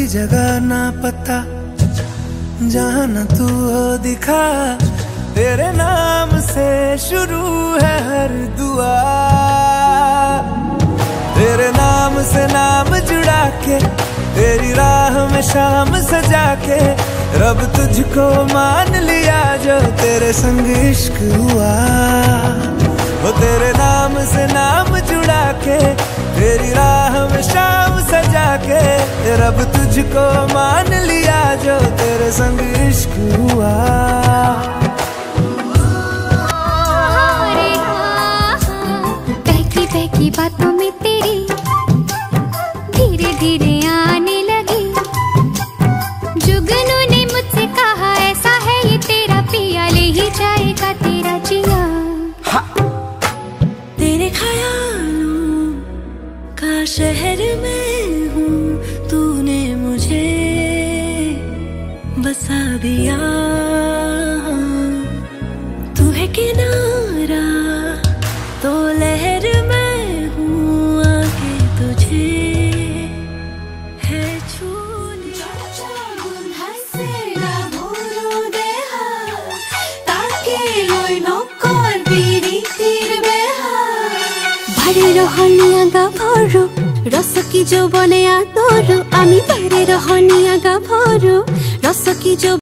जगह ना पता, जहाँ न तू हो दिखा। तेरे नाम से शुरू है हर दुआ, तेरे नाम से नाम जुड़ा के, तेरी राह में शाम सजा के, रब तुझको मान लिया जो तेरे संग इश्क हुआ। वो तेरे नाम से नाम जुड़ा के, तेरी राह में शाम सजा के, रब तुझको मान लिया जो तेरे संग इश्क हुआ। बहकी बहकी बातों में तेरी धीरे धीरे आने लगी। जुगनू ने मुझसे कहा ऐसा है ये तेरा पिया, ले ही जाएगा तेरा जिया। तेरे ख्यालों का शहर में हूँ, तूने मुझे बसा दिया। तू है किनारा तो लहर में हूँ, आके तुझे है छू लिया। बारे रहनिया गाभरू रस की जो बने आदरू, आमी बारे रहनिया गाभरू रस की जो